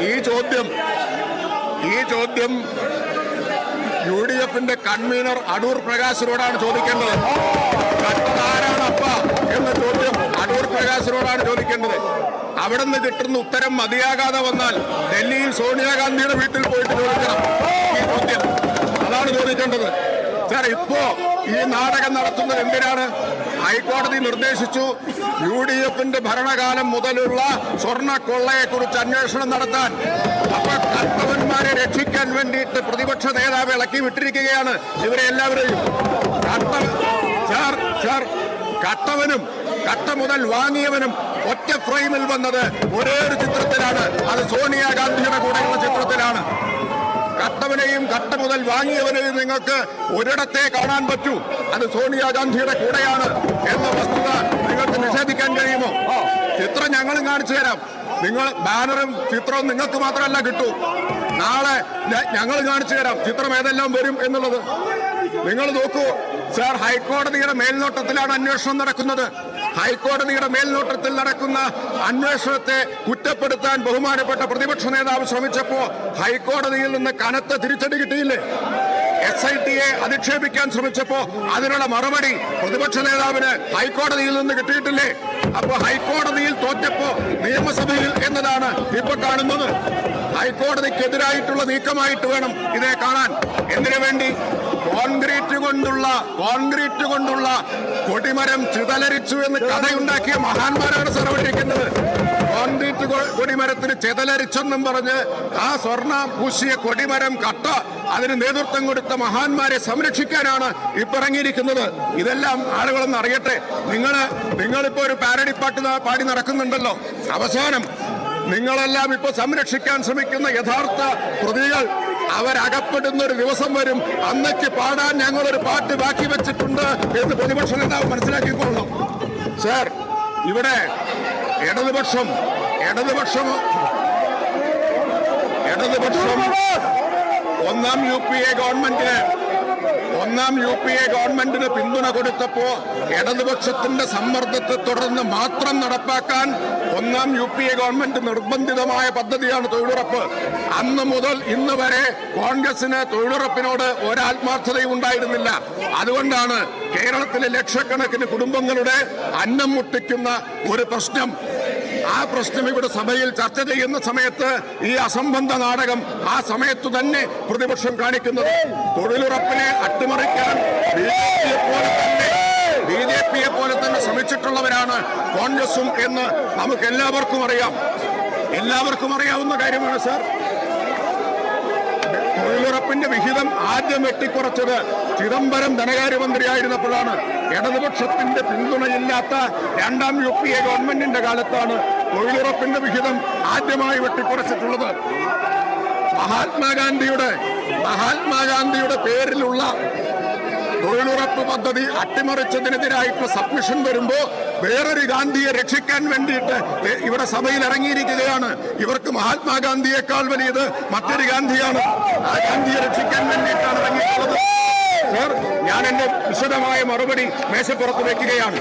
ഈ ചോദ്യം UDFന്റെ കൺവീനർ അടൂർ പ്രകാശിനോടാണ് ചോദിക്കേണ്ടത്. ആരാണപ്പ എന്ന ചോദ്യം അടൂർ പ്രകാശിനോടാണ് ചോദിക്കേണ്ടത്. അവിടെ നിന്ന് കിട്ടുന്ന ഉത്തരം മതിയാകാതെ വന്നാൽ ഡൽഹിയിൽ സോണിയാഗാന്ധിയുടെ വീട്ടിൽ പോയിട്ട് ചോദിക്കണം ഈ ചോദ്യം. അതാണ് ചോദിക്കേണ്ടത്. സാർ, ഇപ്പോ ഈ നാടകം നടത്തുന്നത് എന്തിനാണ്? ഹൈക്കോടതി നിർദ്ദേശിച്ചു UDFന്റെ ഭരണകാലം മുതലുള്ള സ്വർണ്ണക്കൊള്ളയെക്കുറിച്ച് അന്വേഷണം നടത്താൻ. അപ്പൊ കർത്തവന്മാരെ രക്ഷിക്കാൻ വേണ്ടിയിട്ട് പ്രതിപക്ഷ നേതാവ് ഇളക്കി വിട്ടിരിക്കുകയാണ് ഇവരെ എല്ലാവരെയും. കട്ടവനും കട്ട മുതൽ വാങ്ങിയവനും ഒറ്റ ഫ്രെയിമിൽ വന്നത് ഒരേ ഒരു ചിത്രത്തിലാണ്. അത് സോണിയാഗാന്ധിയുടെ കൂടെയുള്ള ചിത്രത്തിലാണ്. കട്ടവനെയും കട്ട മുതൽ വാങ്ങിയവനെയും നിങ്ങൾക്ക് ഒരിടത്തെ കാണാൻ പറ്റൂ. അത് സോണിയാഗാന്ധിയുടെ കൂടെയാണ് എന്ന വസ്തുത നിങ്ങൾക്ക് നിഷേധിക്കാൻ കഴിയുമോ? ചിത്രം ഞങ്ങളും കാണിച്ചു തരാം. നിങ്ങൾ ബാനറും ചിത്രവും നിങ്ങൾക്ക് മാത്രമല്ല കിട്ടൂ. നാളെ ഞങ്ങൾ കാണിച്ചു തരാം ചിത്രം ഏതെല്ലാം വരും എന്നുള്ളത്. നിങ്ങൾ നോക്കൂ സാർ, ഹൈക്കോടതിയുടെ മേൽനോട്ടത്തിലാണ് അന്വേഷണം നടക്കുന്നത്. ഹൈക്കോടതിയുടെ മേൽനോട്ടത്തിൽ നടക്കുന്ന അന്വേഷണത്തെ കുറ്റപ്പെടുത്താൻ ബഹുമാനപ്പെട്ട പ്രതിപക്ഷ നേതാവ് ശ്രമിച്ചപ്പോ ഹൈക്കോടതിയിൽ നിന്ന് കനത്ത തിരിച്ചടി കിട്ടിയില്ലേ? SITയെ അധിക്ഷേപിക്കാൻ ശ്രമിച്ചപ്പോ അതിനുള്ള മറുപടി പ്രതിപക്ഷ നേതാവിന് ഹൈക്കോടതിയിൽ നിന്ന് കിട്ടിയിട്ടില്ലേ? അപ്പൊ ഹൈക്കോടതിയിൽ തോറ്റപ്പോ നിയമസഭയിൽ എന്നതാണ് ഇപ്പൊ കാണുന്നത്. ഹൈക്കോടതിക്കെതിരായിട്ടുള്ള നീക്കമായിട്ട് വേണം ഇതേ കാണാൻ. എന്തിനു വേണ്ടി? കോൺക്രീറ്റ് കൊണ്ടുള്ള കൊടിമരം ചിതലരിച്ചു എന്ന് കഥയുണ്ടാക്കിയ മഹാന്മാരാണ് സർവ്വരിക്കുന്നത്. കോൺക്രീറ്റ് കൊടിമരത്തിന് ചെതലരിച്ചെന്നും പറഞ്ഞ് ആ സ്വർണ്ണ പൂശിയ കൊടിമരം കട്ട അതിന് നേതൃത്വം കൊടുത്ത മഹാന്മാരെ സംരക്ഷിക്കാനാണ് ഇപ്പൊ ഇറങ്ങിയിരിക്കുന്നത്. ഇതെല്ലാം ആളുകളൊന്ന് അറിയട്ടെ. നിങ്ങളിപ്പോ ഒരു പാരഡി പാട്ട് പാടി നടക്കുന്നുണ്ടല്ലോ. അവസാനം നിങ്ങളെല്ലാം ഇപ്പൊ സംരക്ഷിക്കാൻ ശ്രമിക്കുന്ന യഥാർത്ഥ പ്രതികൾ അവരകപ്പെടുന്ന ഒരു ദിവസം വരും. അന്നേക്ക് പാടാൻ ഞങ്ങളൊരു പാട്ട് ബാക്കി വെച്ചിട്ടുണ്ട് എന്ന് പ്രതിപക്ഷ നേതാവ് മനസ്സിലാക്കിക്കൊള്ളണം. സാർ, ഇവിടെ ഇടതുപക്ഷം ഒന്നാം UPA ഗവൺമെന്റിന് പിന്തുണ കൊടുത്തപ്പോ ഇടതുപക്ഷത്തിന്റെ സമ്മർദ്ദത്തെ തുടർന്ന് മാത്രം നടപ്പാക്കാൻ ഒന്നാം UPA ഗവൺമെന്റ് നിർബന്ധിതമായ പദ്ധതിയാണ് തൊഴിലുറപ്പ്. അന്ന് മുതൽ ഇന്ന് വരെ കോൺഗ്രസിന് തൊഴിലുറപ്പിനോട് ഒരാത്മാർത്ഥതയും ഉണ്ടായിരുന്നില്ല. അതുകൊണ്ടാണ് കേരളത്തിലെ ലക്ഷക്കണക്കിന് കുടുംബങ്ങളുടെ അന്നം മുട്ടിക്കുന്ന ഒരു പ്രശ്നം. ആ പ്രശ്നം ഇവിടെ സഭയിൽ ചർച്ച ചെയ്യുന്ന സമയത്ത് ഈ അസംബന്ധ നാടകം ആ സമയത്തു തന്നെ പ്രതിപക്ഷം കാണിക്കുന്നത്. തൊഴിലുറപ്പിനെ അട്ടിമറിക്കാൻ BJPയെ പോലെ തന്നെ ശ്രമിച്ചിട്ടുള്ളവരാണ് കോൺഗ്രസും എന്ന് നമുക്ക് എല്ലാവർക്കും അറിയാവുന്ന കാര്യമാണ് സാർ. തൊഴിലുറപ്പിന്റെ വിഹിതം ആദ്യം വെട്ടിക്കുറച്ചത് ചിദംബരം ധനകാര്യമന്ത്രിയായിരുന്നപ്പോഴാണ്. ഇടതുപക്ഷത്തിന്റെ പിന്തുണയില്ലാത്ത രണ്ടാം UPA ഗവൺമെന്റിന്റെ കാലത്താണ് തൊഴിലുറപ്പിന്റെ വിഹിതം ആദ്യമായി വെട്ടിക്കുറച്ചിട്ടുള്ളത്. മഹാത്മാഗാന്ധിയുടെ പേരിലുള്ള തൊഴിലുറപ്പ് പദ്ധതി അട്ടിമറിച്ചതിനെതിരായിട്ടുള്ള സബ്മിഷൻ വരുമ്പോ വേറൊരു ഗാന്ധിയെ രക്ഷിക്കാൻ വേണ്ടിയിട്ട് ഇവിടെ സഭയിൽ ഇറങ്ങിയിരിക്കുകയാണ്. ഇവർക്ക് മഹാത്മാഗാന്ധിയേക്കാൾ വലിയത് മറ്റൊരു ഗാന്ധിയാണ്. ആ ഗാന്ധിയെ രക്ഷിക്കാൻ വേണ്ടിയിട്ടാണ് ഇറങ്ങിയിട്ടുള്ളത്. ഞാൻ എന്റെ വിശദമായ മറുപടി മേശപ്പുറത്ത് വയ്ക്കുകയാണ്.